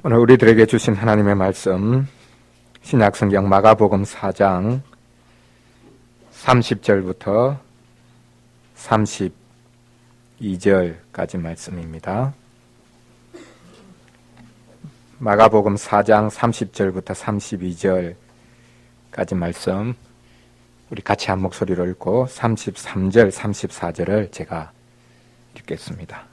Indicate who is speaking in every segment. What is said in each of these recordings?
Speaker 1: 오늘 우리들에게 주신 하나님의 말씀, 신약성경 마가복음 4장 30절부터 32절까지 말씀입니다. 마가복음 4장 30절부터 32절까지 말씀, 우리 같이 한 목소리로 읽고 33절, 34절을 제가 읽겠습니다.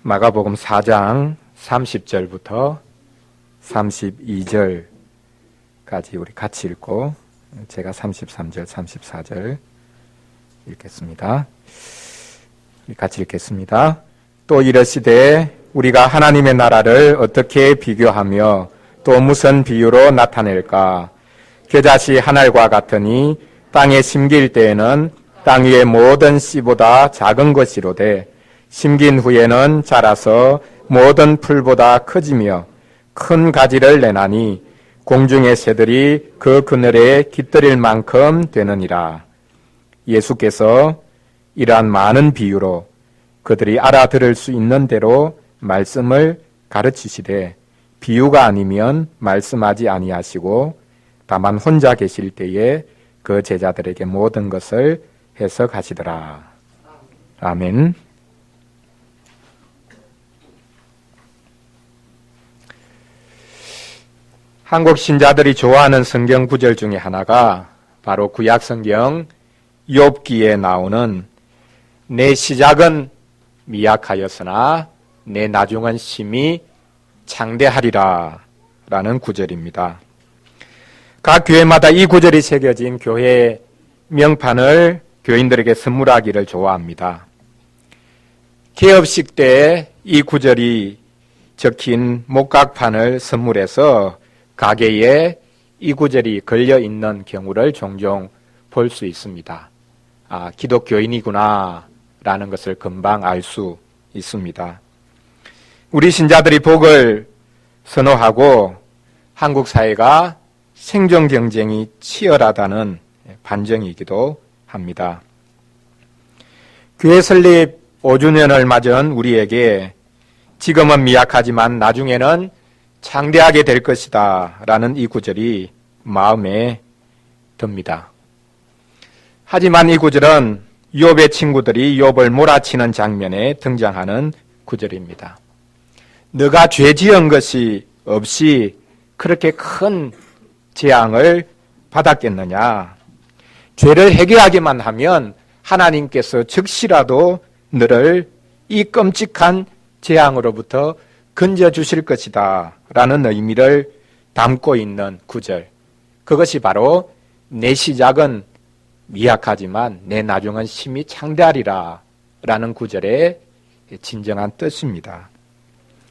Speaker 1: 마가복음 4장 30절부터 32절까지 우리 같이 읽고 제가 33절, 34절 읽겠습니다. 우리 같이 읽겠습니다. 또 이르시되 우리가 하나님의 나라를 어떻게 비교하며 또 무슨 비유로 나타낼까? 겨자씨 한 알과 같으니 땅에 심길 때에는 땅 위의 모든 씨보다 작은 것이로되 심긴 후에는 자라서 모든 풀보다 커지며 큰 가지를 내나니 공중의 새들이 그 그늘에 깃들일 만큼 되느니라. 예수께서 이러한 많은 비유로 그들이 알아들을 수 있는 대로 말씀을 가르치시되 비유가 아니면 말씀하지 아니하시고 다만 혼자 계실 때에 그 제자들에게 모든 것을 해석하시더라. 아멘. 한국 신자들이 좋아하는 성경 구절 중에 하나가 바로 구약 성경 욥기에 나오는 내 시작은 미약하였으나 내 나중은 심히 창대하리라 라는 구절입니다. 각 교회마다 이 구절이 새겨진 교회 명판을 교인들에게 선물하기를 좋아합니다. 개업식 때 이 구절이 적힌 목각판을 선물해서 가게에 이 구절이 걸려있는 경우를 종종 볼 수 있습니다. 아, 기독교인이구나 라는 것을 금방 알 수 있습니다. 우리 신자들이 복을 선호하고 한국 사회가 생존 경쟁이 치열하다는 반증이기도 합니다. 교회 설립 5주년을 맞은 우리에게 지금은 미약하지만 나중에는 창대하게 될 것이다 라는 이 구절이 마음에 듭니다. 하지만 이 구절은 욥의 친구들이 욥을 몰아치는 장면에 등장하는 구절입니다. 너가 죄 지은 것이 없이 그렇게 큰 재앙을 받았겠느냐? 죄를 해결하기만 하면 하나님께서 즉시라도 너를 이 끔찍한 재앙으로부터 건져주실 것이다 라는 의미를 담고 있는 구절, 그것이 바로 내 시작은 미약하지만 내 나중은 심히 창대하리라 라는 구절의 진정한 뜻입니다.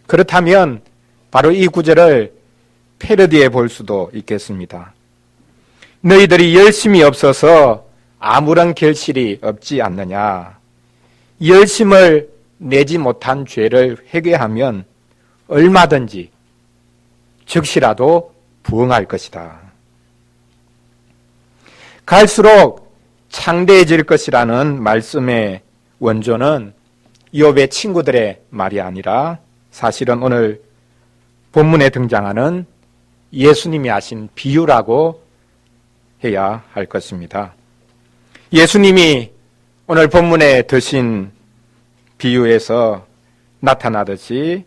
Speaker 1: 그렇다면 바로 이 구절을 패러디해 볼 수도 있겠습니다. 너희들이 열심이 없어서 아무런 결실이 없지 않느냐? 열심을 내지 못한 죄를 회개하면 얼마든지 즉시라도 부응할 것이다. 갈수록 창대해질 것이라는 말씀의 원조는 욥의 친구들의 말이 아니라 사실은 오늘 본문에 등장하는 예수님이 하신 비유라고 해야 할 것입니다. 예수님이 오늘 본문에 드신 비유에서 나타나듯이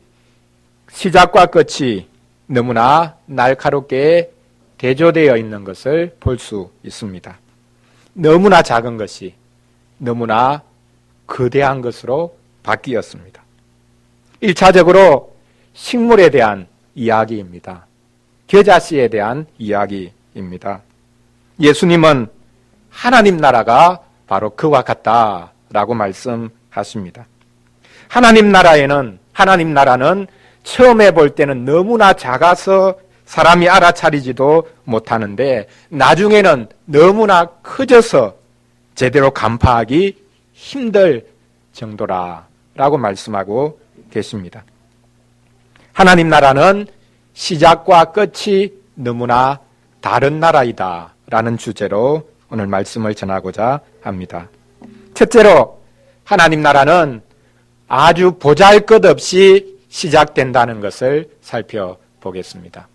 Speaker 1: 시작과 끝이 너무나 날카롭게 대조되어 있는 것을 볼 수 있습니다. 너무나 작은 것이 너무나 거대한 것으로 바뀌었습니다. 1차적으로 식물에 대한 이야기입니다. 겨자씨에 대한 이야기입니다. 예수님은 하나님 나라가 바로 그와 같다라고 말씀하십니다. 하나님 나라는 처음에 볼 때는 너무나 작아서 사람이 알아차리지도 못하는데 나중에는 너무나 커져서 제대로 간파하기 힘들 정도라라고 말씀하고 계십니다. 하나님 나라는 시작과 끝이 너무나 다른 나라이다 라는 주제로 오늘 말씀을 전하고자 합니다. 첫째로 하나님 나라는 아주 보잘것없이 시작된다는 것을 살펴보겠습니다.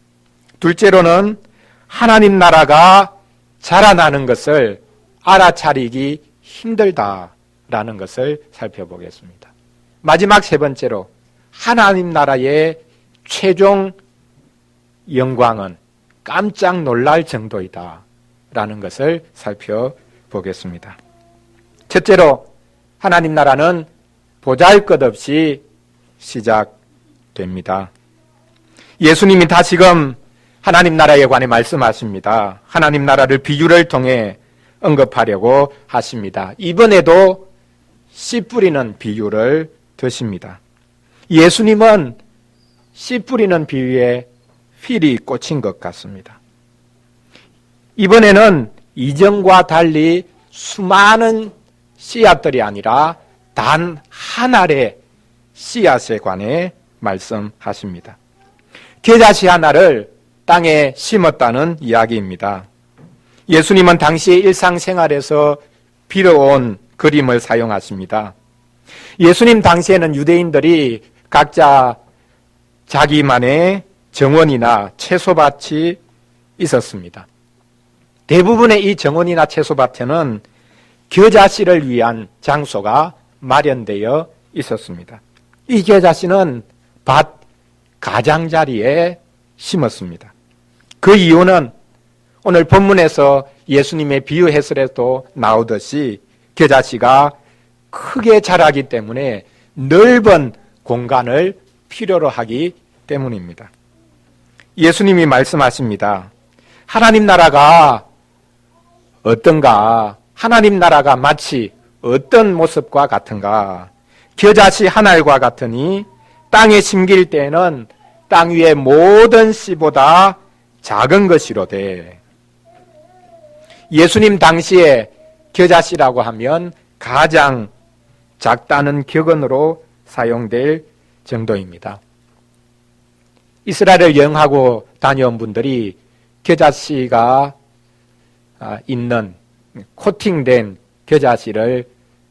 Speaker 1: 둘째로는 하나님 나라가 자라나는 것을 알아차리기 힘들다라는 것을 살펴보겠습니다. 마지막 세 번째로 하나님 나라의 최종 영광은 깜짝 놀랄 정도이다 라는 것을 살펴보겠습니다. 첫째로 하나님 나라는 보잘것없이 시작됩니다. 예수님이 다시금 하나님 나라에 관해 말씀하십니다. 하나님 나라를 비유를 통해 언급하려고 하십니다. 이번에도 씨 뿌리는 비유를 드십니다. 예수님은 씨 뿌리는 비유에 필이 꽂힌 것 같습니다. 이번에는 이전과 달리 수많은 씨앗들이 아니라 단 한 알의 씨앗에 관해 말씀하십니다. 겨자씨 하나를 땅에 심었다는 이야기입니다. 예수님은 당시의 일상생활에서 빌어온 그림을 사용하십니다. 예수님 당시에는 유대인들이 각자 자기만의 정원이나 채소밭이 있었습니다. 대부분의 이 정원이나 채소밭에는 겨자씨를 위한 장소가 마련되어 있었습니다. 이 겨자씨는 밭 가장자리에 심었습니다. 그 이유는 오늘 본문에서 예수님의 비유 해설에도 나오듯이 겨자씨가 크게 자라기 때문에 넓은 공간을 필요로 하기 때문입니다. 예수님이 말씀하십니다. 하나님 나라가 어떤가? 하나님 나라가 마치 어떤 모습과 같은가? 겨자씨 한 알과 같으니 땅에 심길 때에는 땅 위의 모든 씨보다 작은 것이로되. 예수님 당시에 겨자씨라고 하면 가장 작다는 격언으로 사용될 정도입니다. 이스라엘을 여행하고 다녀온 분들이 겨자씨가 있는 코팅된 겨자씨를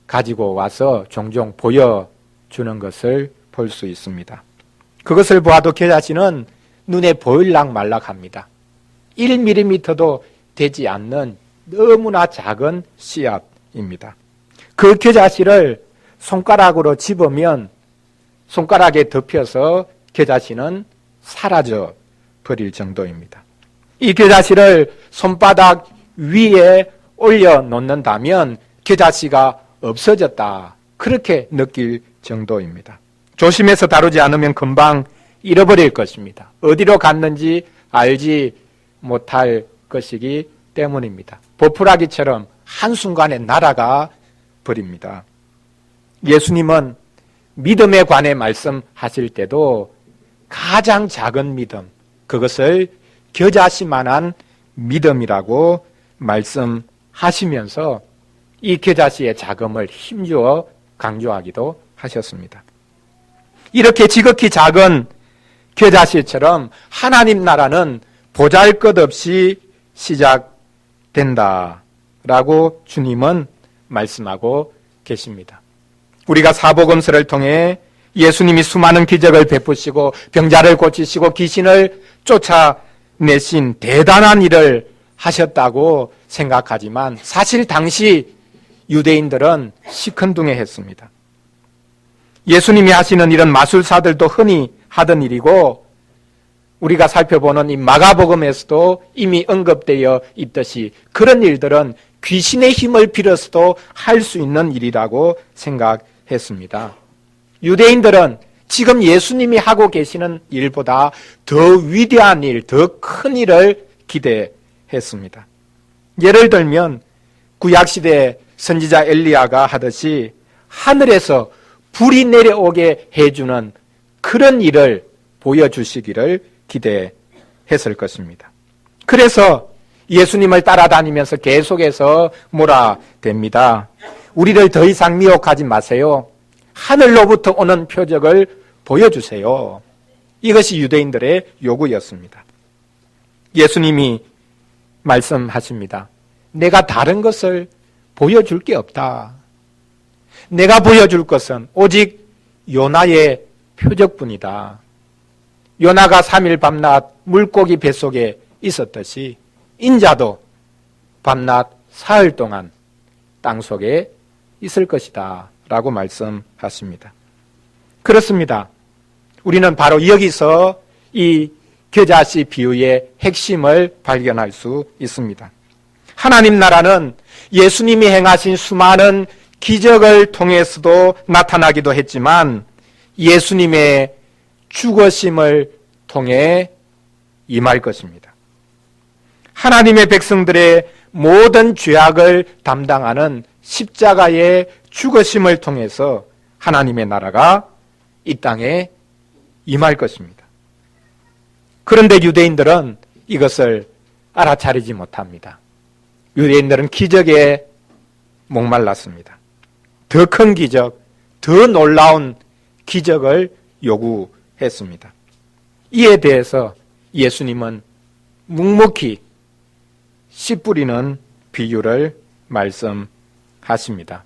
Speaker 1: 가지고 와서 종종 보여주는 것을 볼 수 있습니다. 그것을 보아도 겨자씨는 눈에 보일락 말락합니다. 1mm도 되지 않는 너무나 작은 씨앗입니다. 그 겨자씨를 손가락으로 집으면 손가락에 덮여서 겨자씨는 사라져 버릴 정도입니다. 이 겨자씨를 손바닥 위에 올려놓는다면 겨자씨가 없어졌다, 그렇게 느낄 정도입니다. 조심해서 다루지 않으면 금방 잃어버릴 것입니다. 어디로 갔는지 알지 못할 것이기 때문입니다. 보풀아기처럼 한순간에 날아가 버립니다. 예수님은 믿음에 관해 말씀하실 때도 가장 작은 믿음, 그것을 겨자씨만한 믿음이라고 말씀하시면서 이 겨자씨의 작음을 힘주어 강조하기도 하셨습니다. 이렇게 지극히 작은 겨자씨처럼 하나님 나라는 보잘것없이 시작된다라고 주님은 말씀하고 계십니다. 우리가 사복음서를 통해 예수님이 수많은 기적을 베푸시고 병자를 고치시고 귀신을 쫓아내신 대단한 일을 하셨다고 생각하지만 사실 당시 유대인들은 시큰둥해했습니다. 예수님이 하시는 일은 마술사들도 흔히 하던 일이고 우리가 살펴보는 이 마가복음에서도 이미 언급되어 있듯이 그런 일들은 귀신의 힘을 빌어서도 할 수 있는 일이라고 생각했습니다. 유대인들은 지금 예수님이 하고 계시는 일보다 더 위대한 일, 더 큰 일을 기대했습니다. 예를 들면 구약시대 선지자 엘리야가 하듯이 하늘에서 불이 내려오게 해주는 그런 일을 보여주시기를 기대했을 것입니다. 그래서 예수님을 따라다니면서 계속해서 몰아댑니다. 우리를 더 이상 미혹하지 마세요. 하늘로부터 오는 표적을 보여주세요. 이것이 유대인들의 요구였습니다. 예수님이 말씀하십니다. 내가 다른 것을 보여줄 게 없다. 내가 보여줄 것은 오직 요나의 표적뿐이다. 요나가 3일 밤낮 물고기 뱃속에 있었듯이 인자도 밤낮 사흘 동안 땅속에 있을 것이다 라고 말씀하십니다. 그렇습니다. 우리는 바로 여기서 이 겨자씨 비유의 핵심을 발견할 수 있습니다. 하나님 나라는 예수님이 행하신 수많은 기적을 통해서도 나타나기도 했지만 예수님의 죽으심을 통해 임할 것입니다. 하나님의 백성들의 모든 죄악을 담당하는 십자가의 죽으심을 통해서 하나님의 나라가 이 땅에 임할 것입니다. 그런데 유대인들은 이것을 알아차리지 못합니다. 유대인들은 기적에 목말랐습니다. 더 큰 기적, 더 놀라운 기적을 요구했습니다. 이에 대해서 예수님은 묵묵히 씨 뿌리는 비유를 말씀하십니다.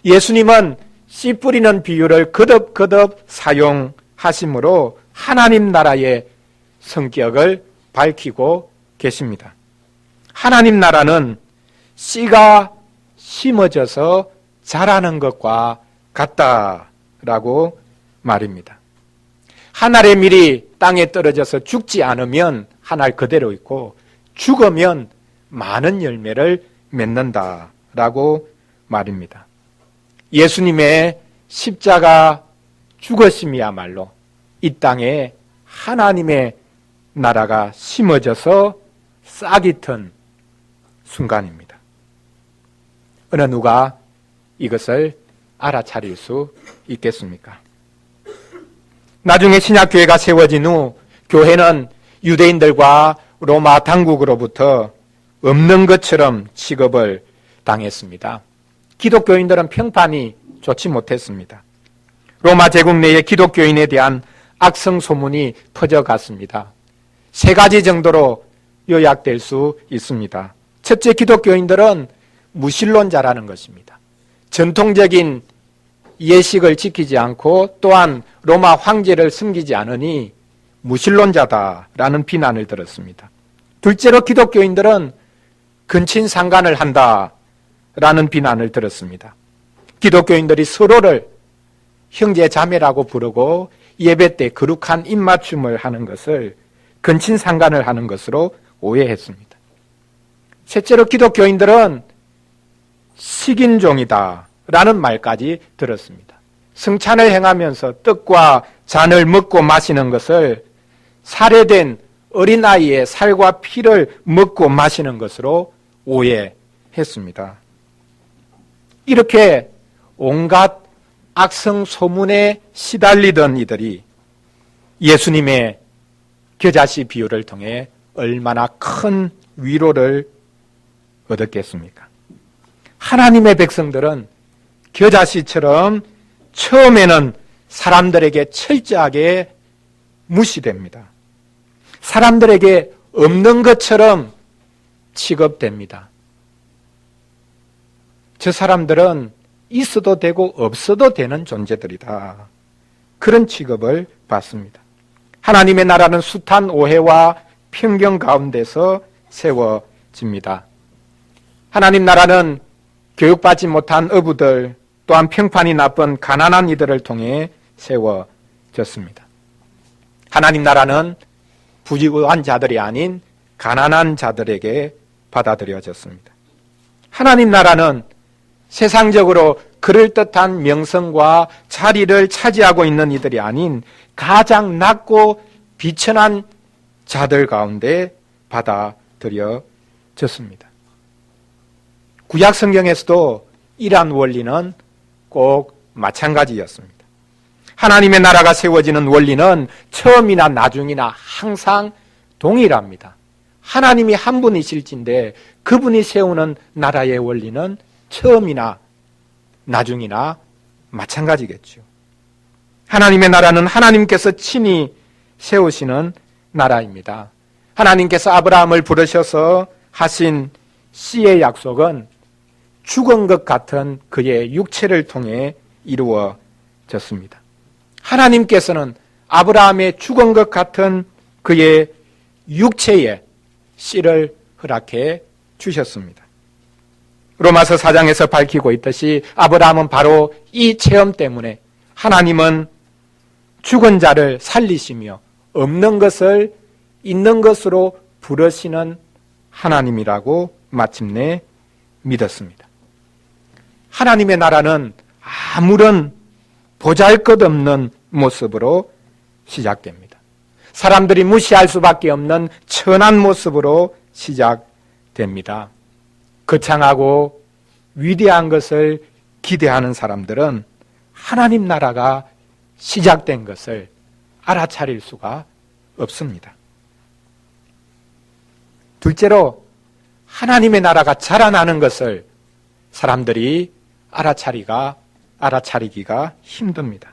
Speaker 1: 예수님은 씨 뿌리는 비유를 거듭 사용하심으로 하나님 나라의 성격을 밝히고 계십니다. 하나님 나라는 씨가 심어져서 자라는 것과 같다라고 말입니다. 한 알의 밀이 땅에 떨어져서 죽지 않으면 한 알 그대로 있고 죽으면 많은 열매를 맺는다라고 말입니다. 예수님의 십자가 죽으심이야말로 이 땅에 하나님의 나라가 심어져서 싹이 튼 순간입니다. 어느 누가 이것을 알아차릴 수 있겠습니까? 나중에 신약교회가 세워진 후 교회는 유대인들과 로마 당국으로부터 없는 것처럼 취급을 당했습니다. 기독교인들은 평판이 좋지 못했습니다. 로마 제국 내에 기독교인에 대한 악성 소문이 퍼져갔습니다. 3가지 정도로 요약될 수 있습니다. 첫째, 기독교인들은 무신론자라는 것입니다. 전통적인 예식을 지키지 않고 또한 로마 황제를 섬기지 않으니 무신론자다라는 비난을 들었습니다. 둘째로, 기독교인들은 근친상간을 한다라는 비난을 들었습니다. 기독교인들이 서로를 형제 자매라고 부르고 예배 때 거룩한 입맞춤을 하는 것을 근친상간을 하는 것으로 오해했습니다. 셋째로, 기독교인들은 식인종이다 라는 말까지 들었습니다. 성찬을 행하면서 떡과 잔을 먹고 마시는 것을 살해된 어린아이의 살과 피를 먹고 마시는 것으로 오해했습니다. 이렇게 온갖 악성 소문에 시달리던 이들이 예수님의 겨자씨 비유를 통해 얼마나 큰 위로를 얻었겠습니까? 하나님의 백성들은 겨자씨처럼 처음에는 사람들에게 철저하게 무시됩니다. 사람들에게 없는 것처럼 취급됩니다. 저 사람들은 있어도 되고 없어도 되는 존재들이다. 그런 취급을 받습니다. 하나님의 나라는 숱한 오해와 편견 가운데서 세워집니다. 하나님 나라는 교육받지 못한 어부들 또한 평판이 나쁜 가난한 이들을 통해 세워졌습니다. 하나님 나라는 부유한 자들이 아닌 가난한 자들에게 받아들여졌습니다. 하나님 나라는 세상적으로 그럴듯한 명성과 자리를 차지하고 있는 이들이 아닌 가장 낮고 비천한 자들 가운데 받아들여졌습니다. 구약 성경에서도 이러한 원리는 꼭 마찬가지였습니다. 하나님의 나라가 세워지는 원리는 처음이나 나중이나 항상 동일합니다. 하나님이 한 분이실진데 그분이 세우는 나라의 원리는 처음이나 나중이나 마찬가지겠죠. 하나님의 나라는 하나님께서 친히 세우시는 나라입니다. 하나님께서 아브라함을 부르셔서 하신 씨의 약속은 죽은 것 같은 그의 육체를 통해 이루어졌습니다. 하나님께서는 아브라함의 죽은 것 같은 그의 육체에 씨를 허락해 주셨습니다. 로마서 4장에서 밝히고 있듯이 아브라함은 바로 이 체험 때문에 하나님은 죽은 자를 살리시며 없는 것을 있는 것으로 부르시는 하나님이라고 마침내 믿었습니다. 하나님의 나라는 아무런 보잘것없는 모습으로 시작됩니다. 사람들이 무시할 수밖에 없는 천한 모습으로 시작됩니다. 거창하고 위대한 것을 기대하는 사람들은 하나님 나라가 시작된 것을 알아차릴 수가 없습니다. 둘째로 하나님의 나라가 자라나는 것을 사람들이 알아차리기가 힘듭니다.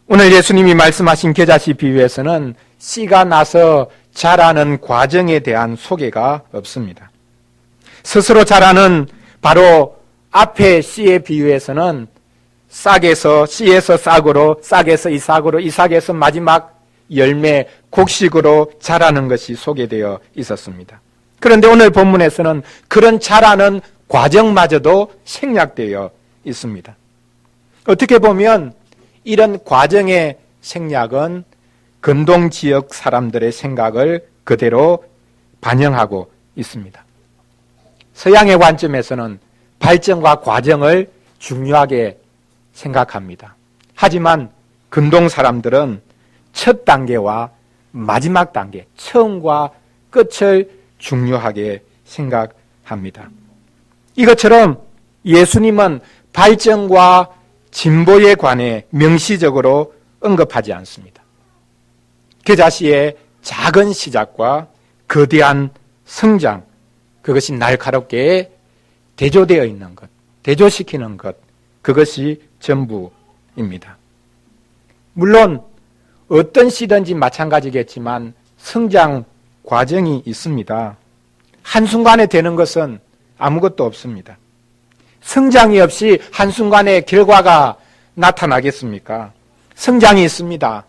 Speaker 1: 오늘 예수님이 말씀하신 겨자씨 비유에서는 씨가 나서 자라는 과정에 대한 소개가 없습니다. 스스로 자라는 바로 앞의 씨의 비유에서는 싹에서 씨에서 싹으로, 싹에서 이삭으로, 이삭에서 마지막 열매, 곡식으로 자라는 것이 소개되어 있었습니다. 그런데 오늘 본문에서는 그런 자라는 과정마저도 생략되어 있습니다. 어떻게 보면 이런 과정의 생략은 근동 지역 사람들의 생각을 그대로 반영하고 있습니다. 서양의 관점에서는 발전과 과정을 중요하게 생각합니다. 하지만 근동 사람들은 첫 단계와 마지막 단계, 처음과 끝을 중요하게 생각합니다. 이것처럼 예수님은 발전과 진보에 관해 명시적으로 언급하지 않습니다. 겨자씨의 작은 시작과 거대한 성장, 그것이 날카롭게 대조되어 있는 것, 대조시키는 것, 그것이 전부입니다. 물론 어떤 씨든지 마찬가지겠지만 성장 과정이 있습니다. 한순간에 되는 것은 아무것도 없습니다. 성장이 없이 한순간에 결과가 나타나겠습니까? 성장이 있습니다.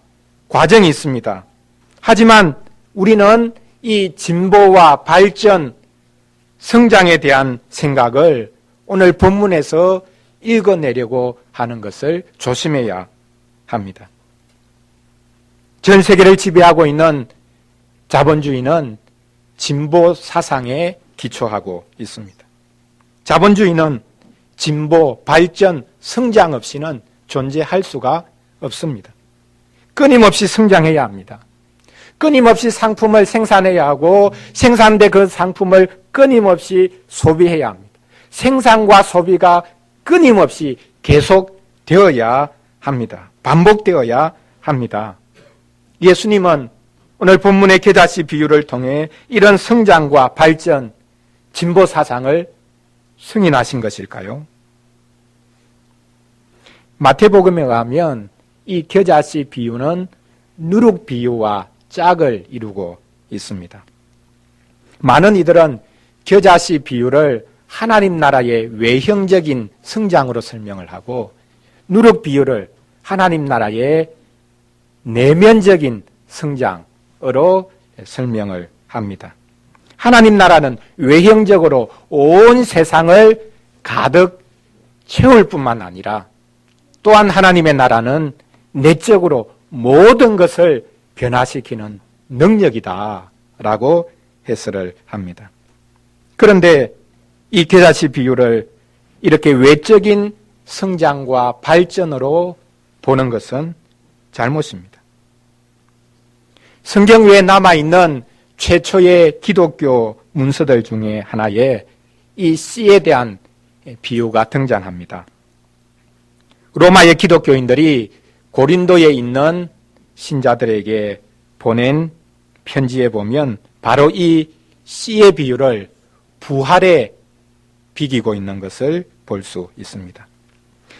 Speaker 1: 과정이 있습니다. 하지만 우리는 이 진보와 발전, 성장에 대한 생각을 오늘 본문에서 읽어내려고 하는 것을 조심해야 합니다. 전 세계를 지배하고 있는 자본주의는 진보 사상에 기초하고 있습니다. 자본주의는 진보, 발전, 성장 없이는 존재할 수가 없습니다. 끊임없이 성장해야 합니다. 끊임없이 상품을 생산해야 하고 생산된 그 상품을 끊임없이 소비해야 합니다. 생산과 소비가 끊임없이 계속되어야 합니다. 반복되어야 합니다. 예수님은 오늘 본문의 겨자씨 비유를 통해 이런 성장과 발전, 진보 사상을 승인하신 것일까요? 마태복음에 의하면 이 겨자씨 비유는 누룩 비유와 짝을 이루고 있습니다. 많은 이들은 겨자씨 비유를 하나님 나라의 외형적인 성장으로 설명을 하고 누룩 비유를 하나님 나라의 내면적인 성장으로 설명을 합니다. 하나님 나라는 외형적으로 온 세상을 가득 채울 뿐만 아니라 또한 하나님의 나라는 내적으로 모든 것을 변화시키는 능력이다라고 해설을 합니다. 그런데 이 겨자씨 비유를 이렇게 외적인 성장과 발전으로 보는 것은 잘못입니다. 성경 위에 남아있는 최초의 기독교 문서들 중에 하나에 이 씨에 대한 비유가 등장합니다. 로마의 기독교인들이 고린도에 있는 신자들에게 보낸 편지에 보면 바로 이 씨의 비유를 부활에 비기고 있는 것을 볼 수 있습니다.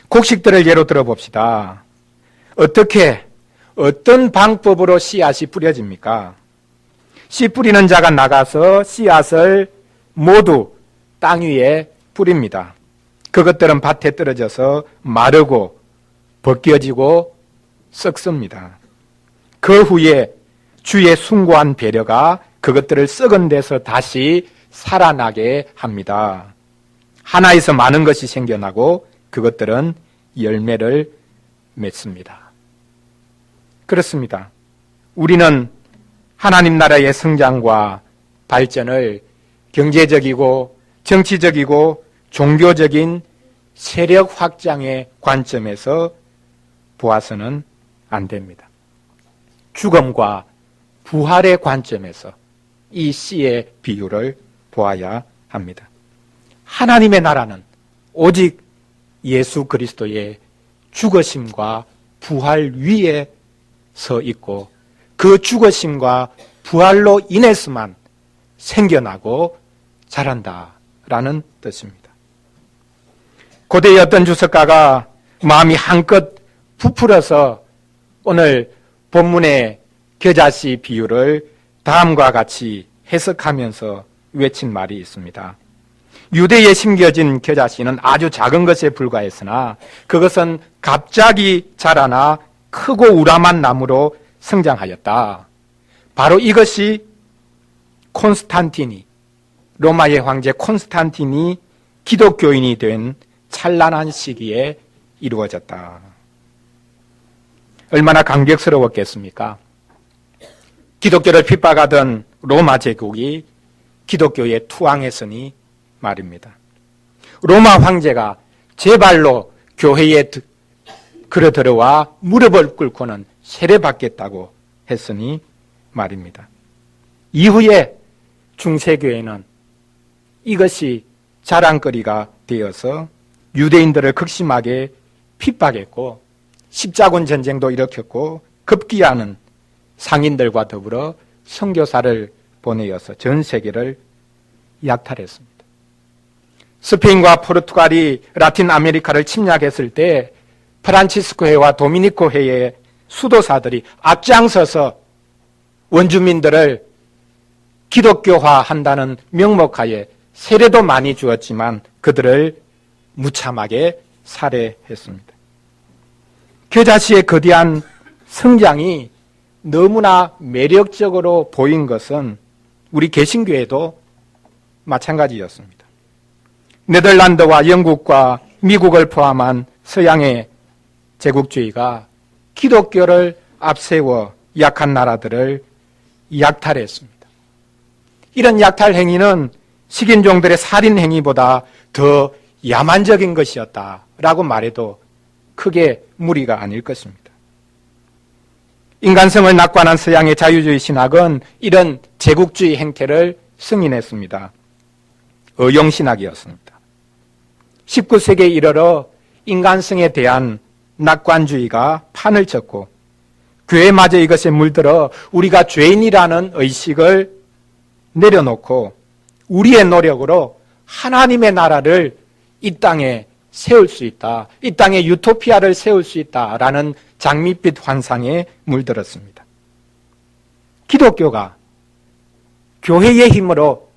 Speaker 1: 곡식들을 예로 들어봅시다. 어떤 방법으로 씨앗이 뿌려집니까? 씨 뿌리는 자가 나가서 씨앗을 모두 땅 위에 뿌립니다. 그것들은 밭에 떨어져서 마르고 벗겨지고 썩습니다. 그 후에 주의 숭고한 배려가 그것들을 썩은 데서 다시 살아나게 합니다. 하나에서 많은 것이 생겨나고 그것들은 열매를 맺습니다. 그렇습니다. 우리는 하나님 나라의 성장과 발전을 경제적이고 정치적이고 종교적인 세력 확장의 관점에서 보아서는 안 됩니다. 죽음과 부활의 관점에서 이 씨의 비유를 보아야 합니다. 하나님의 나라는 오직 예수 그리스도의 죽으심과 부활 위에 서 있고 그 죽으심과 부활로 인해서만 생겨나고 자란다라는 뜻입니다. 고대의 어떤 주석가가 마음이 한껏 부풀어서 오늘 본문의 겨자씨 비유를 다음과 같이 해석하면서 외친 말이 있습니다. 유대에 심겨진 겨자씨는 아주 작은 것에 불과했으나 그것은 갑자기 자라나 크고 우람한 나무로 성장하였다. 바로 이것이 콘스탄틴이, 로마의 황제 콘스탄틴이 기독교인이 된 찬란한 시기에 이루어졌다. 얼마나 감격스러웠겠습니까? 기독교를 핍박하던 로마 제국이 기독교에 투항했으니 말입니다. 로마 황제가 제 발로 교회에 걸어들어와 무릎을 꿇고는 세례받겠다고 했으니 말입니다. 이후에 중세교회는 이것이 자랑거리가 되어서 유대인들을 극심하게 핍박했고 십자군 전쟁도 일으켰고 급기야는 상인들과 더불어 선교사를 보내어서 전 세계를 약탈했습니다. 스페인과 포르투갈이 라틴 아메리카를 침략했을 때 프란치스코회와 도미니코회의 수도사들이 앞장서서 원주민들을 기독교화한다는 명목하에 세례도 많이 주었지만 그들을 무참하게 살해했습니다. 겨자씨의 거대한 성장이 너무나 매력적으로 보인 것은 우리 개신교회도 마찬가지였습니다. 네덜란드와 영국과 미국을 포함한 서양의 제국주의가 기독교를 앞세워 약한 나라들을 약탈했습니다. 이런 약탈 행위는 식인종들의 살인 행위보다 더 야만적인 것이었다라고 말해도 크게 무리가 아닐 것입니다. 인간성을 낙관한 서양의 자유주의 신학은 이런 제국주의 행태를 승인했습니다. 어용신학이었습니다. 19세기에 이르러 인간성에 대한 낙관주의가 판을 쳤고 교회마저 이것에 물들어 우리가 죄인이라는 의식을 내려놓고 우리의 노력으로 하나님의 나라를 이 땅에 세울 수 있다. 이 땅에 유토피아를 세울 수 있다라는 장밋빛 환상에 물들었습니다. 기독교가 교회의 힘으로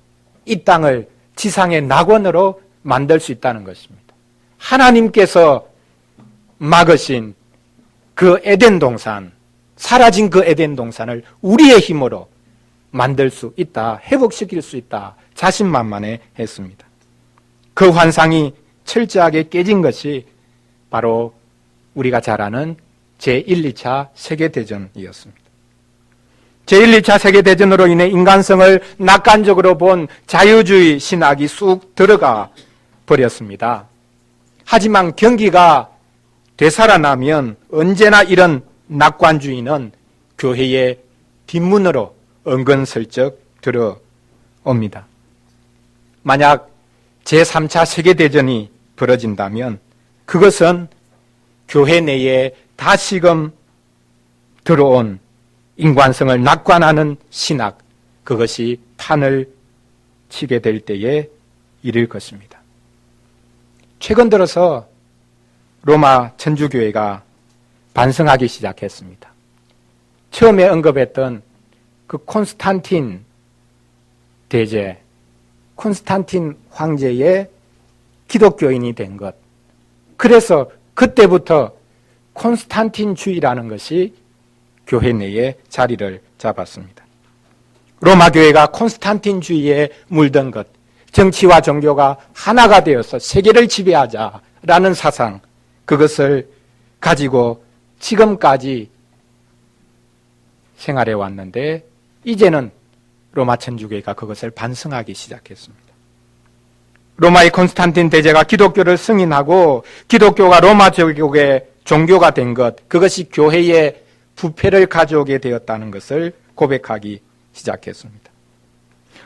Speaker 1: 이 땅을 지상의 낙원으로 만들 수 있다는 것입니다. 하나님께서 막으신 그 에덴 동산, 사라진 그 에덴 동산을 우리의 힘으로 만들 수 있다, 회복시킬 수 있다, 자신만만해 했습니다. 그 환상이 철저하게 깨진 것이 바로 우리가 잘 아는 제1, 2차 세계대전이었습니다. 제1, 2차 세계대전으로 인해 인간성을 낙관적으로 본 자유주의 신학이 쑥 들어가 버렸습니다. 하지만 경기가 되살아나면 언제나 이런 낙관주의는 교회의 뒷문으로 은근슬쩍 들어옵니다. 만약 제3차 세계대전이 벌어진다면 그것은 교회 내에 다시금 들어온 인간성을 낙관하는 신학, 그것이 판을 치게 될 때에 이를 것입니다. 최근 들어서 로마 천주교회가 반성하기 시작했습니다. 처음에 언급했던 그 콘스탄틴 대제, 콘스탄틴 황제의 기독교인이 된 것. 그래서 그때부터 콘스탄틴주의라는 것이 교회 내에 자리를 잡았습니다. 로마 교회가 콘스탄틴주의에 물든 것, 정치와 종교가 하나가 되어서 세계를 지배하자라는 사상, 그것을 가지고 지금까지 생활해 왔는데 이제는 로마 천주교회가 그것을 반성하기 시작했습니다. 로마의 콘스탄틴 대제가 기독교를 승인하고 기독교가 로마 제국의 종교가 된 것, 그것이 교회의 부패를 가져오게 되었다는 것을 고백하기 시작했습니다.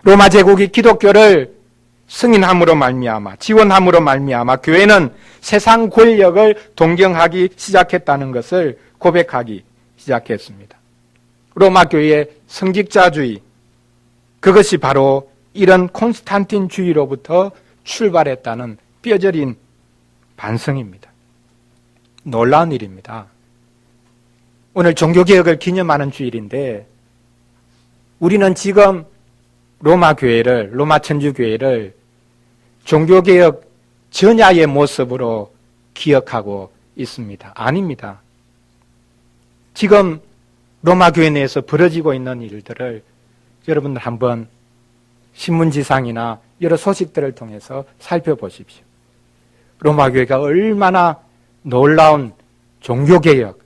Speaker 1: 로마 제국이 기독교를 승인함으로 말미암아, 지원함으로 말미암아 교회는 세상 권력을 동경하기 시작했다는 것을 고백하기 시작했습니다. 로마 교회의 성직자주의, 그것이 바로 이런 콘스탄틴주의로부터 출발했다는 뼈저린 반성입니다. 놀라운 일입니다. 오늘 종교개혁을 기념하는 주일인데 우리는 지금 로마 천주교회를 종교개혁 전야의 모습으로 기억하고 있습니다. 아닙니다. 지금 로마 교회 내에서 벌어지고 있는 일들을 여러분들 한번 신문지상이나 여러 소식들을 통해서 살펴보십시오. 로마 교회가 얼마나 놀라운 종교개혁,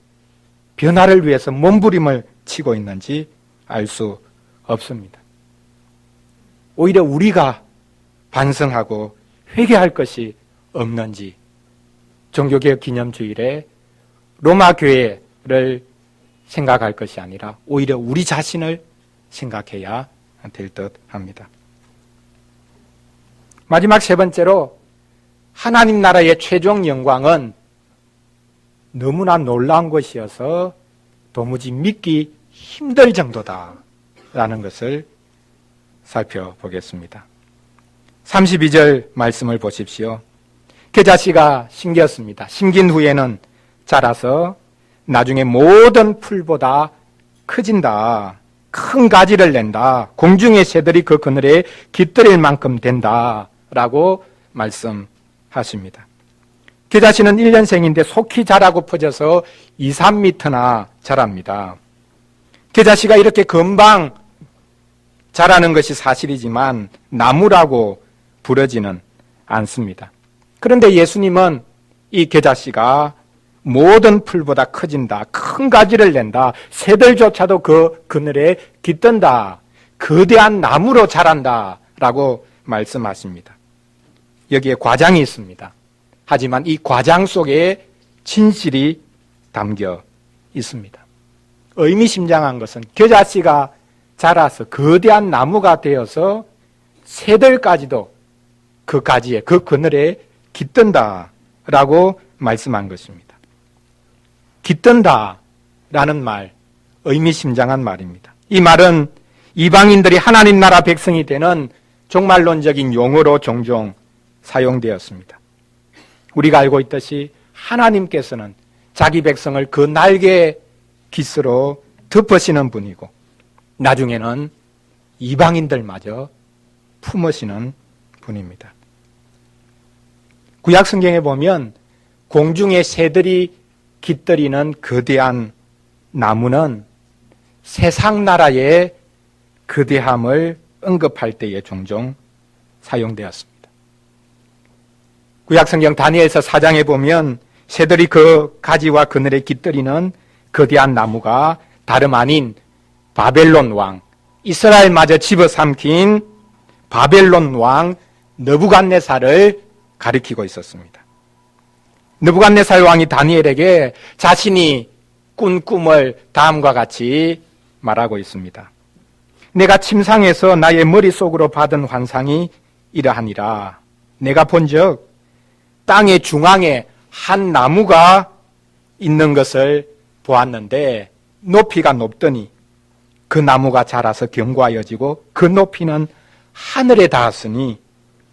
Speaker 1: 변화를 위해서 몸부림을 치고 있는지 알 수 없습니다. 오히려 우리가 반성하고 회개할 것이 없는지 종교개혁 기념주일에 로마 교회를 생각할 것이 아니라 오히려 우리 자신을 생각해야 될 듯 합니다. 마지막 세 번째로 하나님 나라의 최종 영광은 너무나 놀라운 것이어서 도무지 믿기 힘들 정도다라는 것을 살펴보겠습니다. 32절 말씀을 보십시오. 겨자씨가 심겼습니다. 심긴 후에는 자라서 나중에 모든 풀보다 커진다. 큰 가지를 낸다. 공중의 새들이 그 그늘에 깃들일 만큼 된다. 라고 말씀하십니다. 겨자씨는 1년생인데 속히 자라고 퍼져서 2, 3m나 자랍니다. 겨자씨가 이렇게 금방 자라는 것이 사실이지만 나무라고 부르지는 않습니다. 그런데 예수님은 이 겨자씨가 모든 풀보다 커진다, 큰 가지를 낸다, 새들조차도 그 그늘에 깃든다, 거대한 나무로 자란다 라고 말씀하십니다. 여기에 과장이 있습니다. 하지만 이 과장 속에 진실이 담겨 있습니다. 의미심장한 것은 겨자씨가 자라서 거대한 나무가 되어서 새들까지도 그 가지에, 그 그늘에 깃든다라고 말씀한 것입니다. 깃든다라는 말, 의미심장한 말입니다. 이 말은 이방인들이 하나님 나라 백성이 되는 종말론적인 용어로 종종 사용되었습니다. 우리가 알고 있듯이 하나님께서는 자기 백성을 그 날개 깃으로 덮으시는 분이고 나중에는 이방인들마저 품으시는 분입니다. 구약 성경에 보면 공중의 새들이 깃들이는 거대한 나무는 세상 나라의 거대함을 언급할 때에 종종 사용되었습니다. 구약 성경 다니엘서 4장에 보면 새들이 그 가지와 그늘에 깃들이는 거대한 나무가 다름 아닌 바벨론 왕, 이스라엘마저 집어삼킨 바벨론 왕 느부갓네살을 가리키고 있었습니다. 느부갓네살 왕이 다니엘에게 자신이 꾼 꿈을 다음과 같이 말하고 있습니다. 내가 침상에서 나의 머릿속으로 받은 환상이 이러하니라. 내가 본즉 땅의 중앙에 한 나무가 있는 것을 보았는데 높이가 높더니 그 나무가 자라서 견고하여지고 그 높이는 하늘에 닿았으니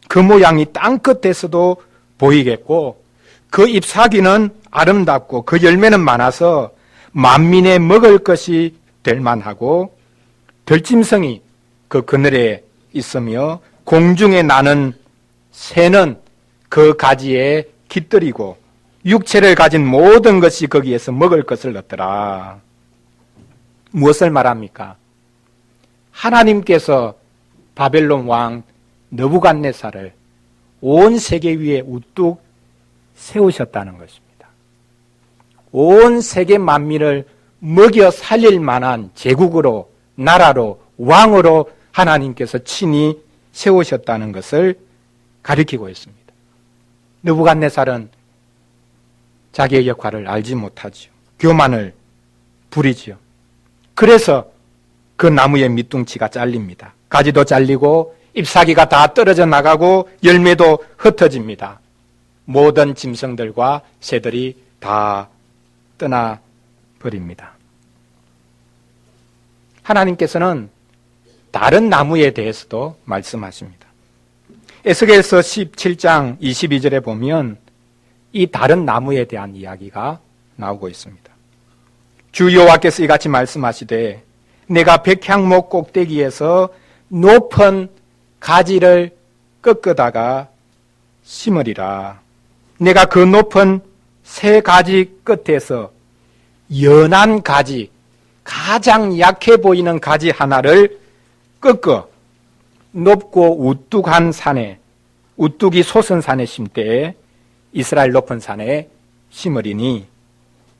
Speaker 1: 그 모양이 땅 끝에서도 보이겠고 그 잎사귀는 아름답고 그 열매는 많아서 만민의 먹을 것이 될 만하고 들짐승이 그 그늘에 있으며 공중에 나는 새는 그 가지에 깃들이고 육체를 가진 모든 것이 거기에서 먹을 것을 얻더라. 무엇을 말합니까? 하나님께서 바벨론 왕 느부갓네살을 온 세계 위에 우뚝 세우셨다는 것입니다. 온 세계 만민을 먹여 살릴 만한 제국으로, 나라로, 왕으로 하나님께서 친히 세우셨다는 것을 가리키고 있습니다. 느부갓네살은 자기의 역할을 알지 못하지요. 교만을 부리지요. 그래서 그 나무의 밑둥치가 잘립니다. 가지도 잘리고 잎사귀가 다 떨어져 나가고 열매도 흩어집니다. 모든 짐승들과 새들이 다 떠나버립니다. 하나님께서는 다른 나무에 대해서도 말씀하십니다. 에스겔서 17장 22절에 보면 이 다른 나무에 대한 이야기가 나오고 있습니다. 주 여호와께서 이같이 말씀하시되 내가 백향목 꼭대기에서 높은 가지를 꺾어다가 심으리라. 내가 그 높은 새 가지 끝에서 연한 가지, 가장 약해 보이는 가지 하나를 꺾어 높고 우뚝한 산에, 우뚝이 솟은 산에 심되 이스라엘 높은 산에 심으리니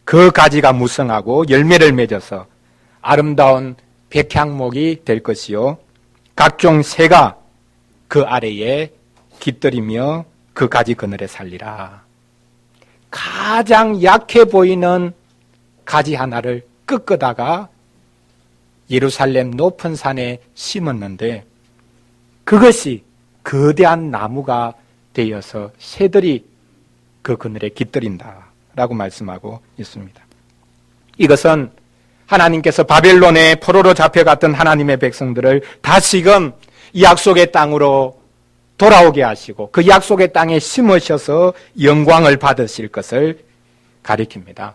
Speaker 1: 그 가지가 무성하고 열매를 맺어서 아름다운 백향목이 될 것이요 각종 새가 그 아래에 깃들이며 그 가지 그늘에 살리라. 가장 약해 보이는 가지 하나를 꺾어다가 예루살렘 높은 산에 심었는데 그것이 거대한 나무가 되어서 새들이 그 그늘에 깃들인다라고 말씀하고 있습니다. 이것은 하나님께서 바벨론의 포로로 잡혀갔던 하나님의 백성들을 다시금 약속의 땅으로 돌아오게 하시고 그 약속의 땅에 심으셔서 영광을 받으실 것을 가리킵니다.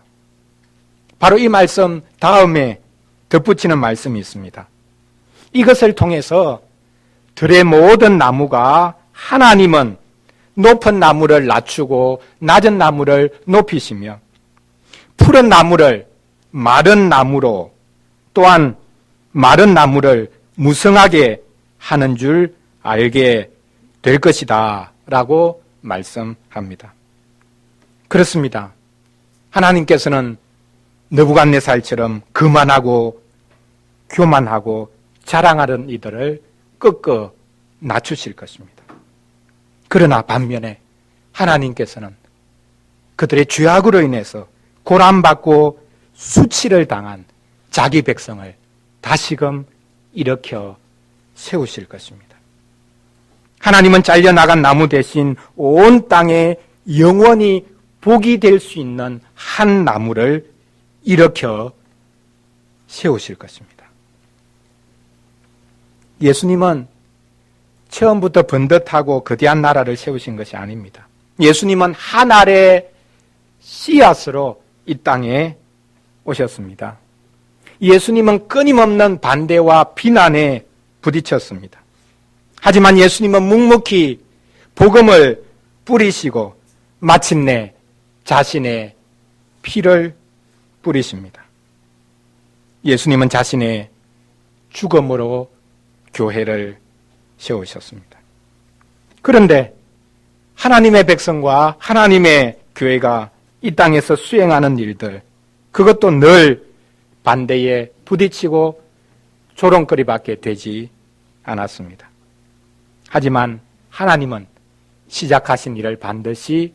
Speaker 1: 바로 이 말씀 다음에 덧붙이는 말씀이 있습니다. 이것을 통해서 들의 모든 나무가 하나님은 높은 나무를 낮추고 낮은 나무를 높이시며 푸른 나무를 마른 나무로 또한 마른 나무를 무성하게 하는 줄 알게 될 것이다 라고 말씀합니다. 그렇습니다. 하나님께서는 느부갓네살처럼 거만하고 교만하고 자랑하는 이들을 꺾어 낮추실 것입니다. 그러나 반면에 하나님께서는 그들의 죄악으로 인해서 고난받고 수치를 당한 자기 백성을 다시금 일으켜 세우실 것입니다. 하나님은 잘려나간 나무 대신 온 땅에 영원히 복이 될 수 있는 한 나무를 일으켜 세우실 것입니다. 예수님은 처음부터 번듯하고 거대한 나라를 세우신 것이 아닙니다. 예수님은 한 알의 씨앗으로 이 땅에 오셨습니다. 예수님은 끊임없는 반대와 비난에 부딪혔습니다. 하지만 예수님은 묵묵히 복음을 뿌리시고 마침내 자신의 피를 뿌리십니다. 예수님은 자신의 죽음으로 교회를 세우셨습니다. 그런데 하나님의 백성과 하나님의 교회가 이 땅에서 수행하는 일들, 그것도 늘 반대에 부딪히고 조롱거리밖에 되지 않았습니다. 하지만 하나님은 시작하신 일을 반드시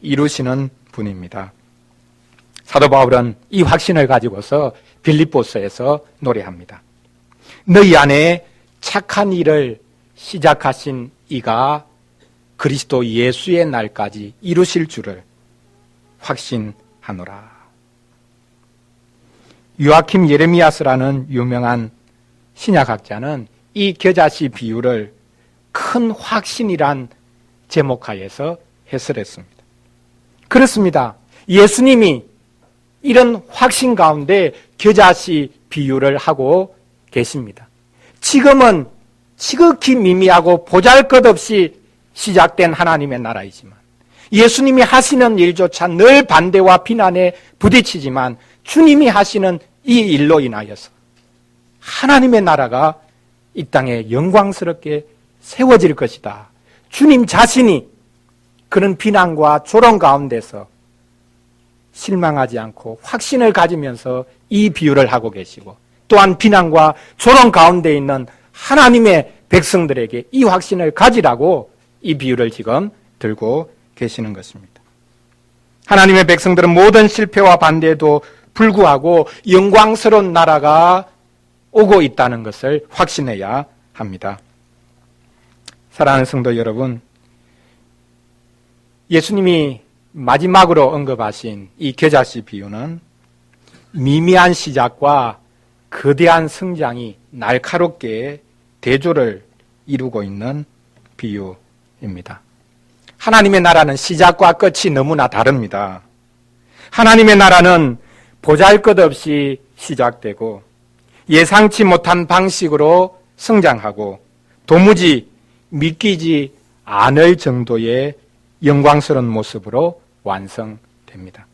Speaker 1: 이루시는 분입니다. 사도 바울은 이 확신을 가지고서 빌립보서에서 노래합니다. 너희 안에 착한 일을 시작하신 이가 그리스도 예수의 날까지 이루실 줄을 확신하노라. 요아킴 예레미야스라는 유명한 신약학자는 이 겨자씨 비유를 큰 확신이란 제목하에서 해설했습니다. 그렇습니다. 예수님이 이런 확신 가운데 겨자씨 비유를 하고 계십니다. 지금은 지극히 미미하고 보잘것없이 시작된 하나님의 나라이지만 예수님이 하시는 일조차 늘 반대와 비난에 부딪히지만 주님이 하시는 이 일로 인하여서 하나님의 나라가 이 땅에 영광스럽게 세워질 것이다. 주님 자신이 그런 비난과 조롱 가운데서 실망하지 않고 확신을 가지면서 이 비유를 하고 계시고, 또한 비난과 조롱 가운데 있는 하나님의 백성들에게 이 확신을 가지라고 이 비유를 지금 들고 계시는 것입니다. 하나님의 백성들은 모든 실패와 반대에도 불구하고 영광스러운 나라가 오고 있다는 것을 확신해야 합니다. 사랑하는 성도 여러분, 예수님이 마지막으로 언급하신 이 겨자씨 비유는 미미한 시작과 거대한 성장이 날카롭게 대조를 이루고 있는 비유입니다. 하나님의 나라는 시작과 끝이 너무나 다릅니다. 하나님의 나라는 보잘것없이 시작되고 예상치 못한 방식으로 성장하고 도무지 믿기지 않을 정도의 영광스러운 모습으로 완성됩니다.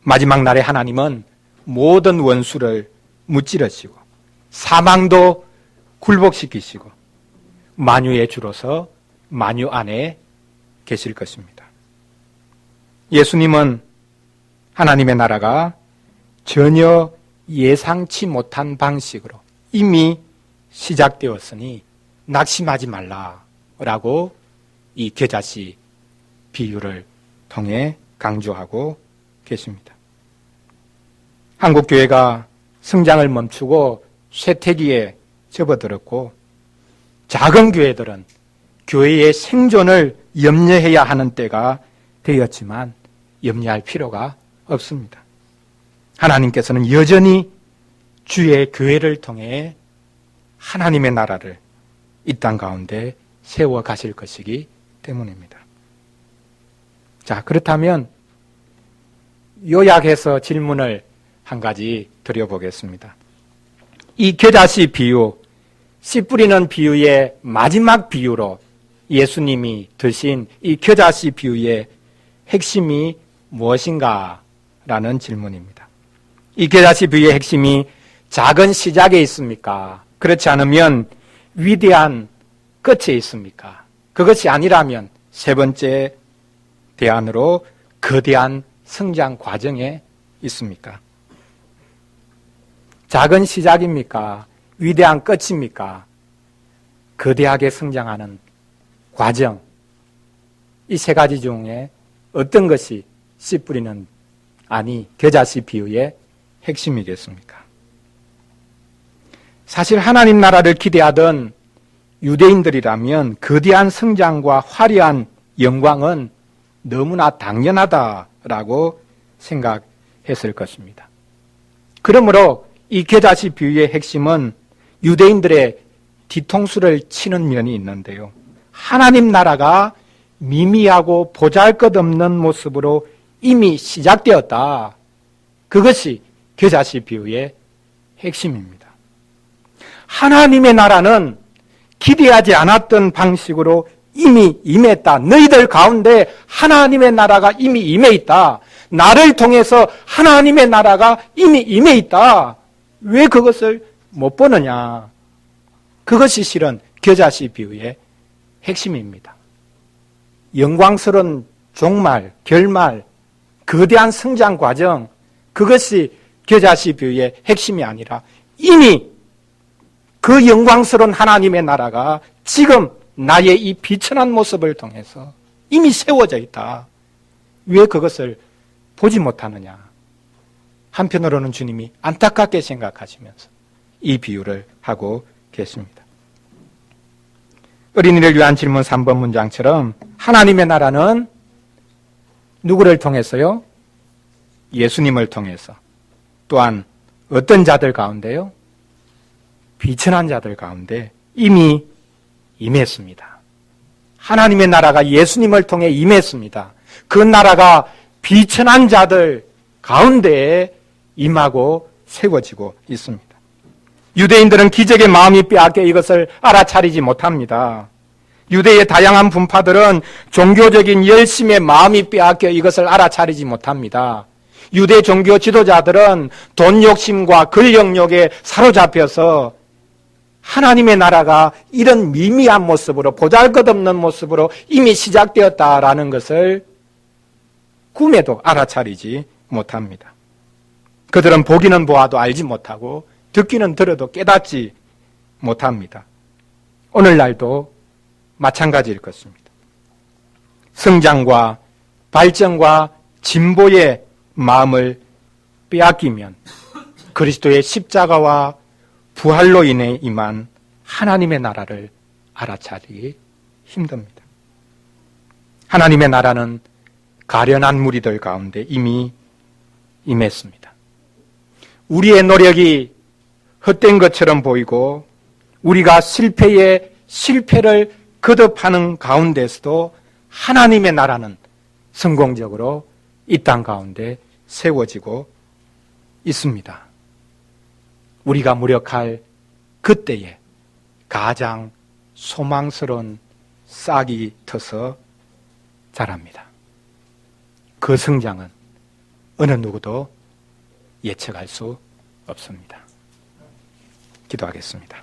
Speaker 1: 마지막 날에 하나님은 모든 원수를 무찌르시고 사망도 굴복시키시고 만유의 주로서 만유 안에 계실 것입니다. 예수님은 하나님의 나라가 전혀 예상치 못한 방식으로 이미 시작되었으니 낙심하지 말라라고 이 겨자씨 비유를 통해 강조하고 계십니다. 한국교회가 성장을 멈추고 쇠퇴기에 접어들었고 작은 교회들은 교회의 생존을 염려해야 하는 때가 되었지만 염려할 필요가 없습니다. 하나님께서는 여전히 주의 교회를 통해 하나님의 나라를 이 땅 가운데 세워 가실 것이기 때문입니다. 자, 그렇다면 요약해서 질문을 한 가지 드려보겠습니다. 이 겨자씨 비유, 씨 뿌리는 비유의 마지막 비유로 예수님이 드신 이 겨자씨 비유의 핵심이 무엇인가? 라는 질문입니다. 이 겨자씨 비유의 핵심이 작은 시작에 있습니까? 그렇지 않으면 위대한 끝에 있습니까? 그것이 아니라면 세 번째 대안으로 거대한 성장 과정에 있습니까? 작은 시작입니까? 위대한 끝입니까? 거대하게 성장하는 과정, 이 세 가지 중에 어떤 것이 씨 뿌리는 겨자씨 비유의 핵심이겠습니까? 사실 하나님 나라를 기대하던 유대인들이라면 거대한 성장과 화려한 영광은 너무나 당연하다라고 생각했을 것입니다. 그러므로 이 겨자씨 비유의 핵심은 유대인들의 뒤통수를 치는 면이 있는데요. 하나님 나라가 미미하고 보잘것없는 모습으로 이미 시작되었다. 그것이 겨자씨 비유의 핵심입니다. 하나님의 나라는 기대하지 않았던 방식으로 이미 임했다. 너희들 가운데 하나님의 나라가 이미 임해 있다. 나를 통해서 하나님의 나라가 이미 임해 있다. 왜 그것을 못 보느냐? 그것이 실은 겨자씨 비유의 핵심입니다. 영광스러운 종말, 결말, 거대한 성장 과정, 그것이 겨자씨 비유의 핵심이 아니라 이미 그 영광스러운 하나님의 나라가 지금 나의 이 비천한 모습을 통해서 이미 세워져 있다. 왜 그것을 보지 못하느냐? 한편으로는 주님이 안타깝게 생각하시면서 이 비유를 하고 계십니다. 어린이를 위한 질문 3번 문장처럼 하나님의 나라는 누구를 통해서요? 예수님을 통해서. 또한 어떤 자들 가운데요? 비천한 자들 가운데 이미 임했습니다. 하나님의 나라가 예수님을 통해 임했습니다. 그 나라가 비천한 자들 가운데에 임하고 세워지고 있습니다. 유대인들은 기적의 마음이 빼앗겨 이것을 알아차리지 못합니다. 유대의 다양한 분파들은 종교적인 열심의 마음이 빼앗겨 이것을 알아차리지 못합니다. 유대 종교 지도자들은 돈 욕심과 권력욕에 사로잡혀서 하나님의 나라가 이런 미미한 모습으로, 보잘것없는 모습으로 이미 시작되었다라는 것을 꿈에도 알아차리지 못합니다. 그들은 보기는 보아도 알지 못하고 듣기는 들어도 깨닫지 못합니다. 오늘날도 마찬가지일 것입니다. 성장과 발전과 진보의 마음을 빼앗기면 그리스도의 십자가와 부활로 인해 임한 하나님의 나라를 알아차리기 힘듭니다. 하나님의 나라는 가련한 무리들 가운데 이미 임했습니다. 우리의 노력이 헛된 것처럼 보이고 우리가 실패에 실패를 거듭하는 가운데서도 하나님의 나라는 성공적으로 이 땅 가운데 세워지고 있습니다. 우리가 무력할 그때에 가장 소망스러운 싹이 터서 자랍니다. 그 성장은 어느 누구도 예측할 수 없습니다. 기도하겠습니다.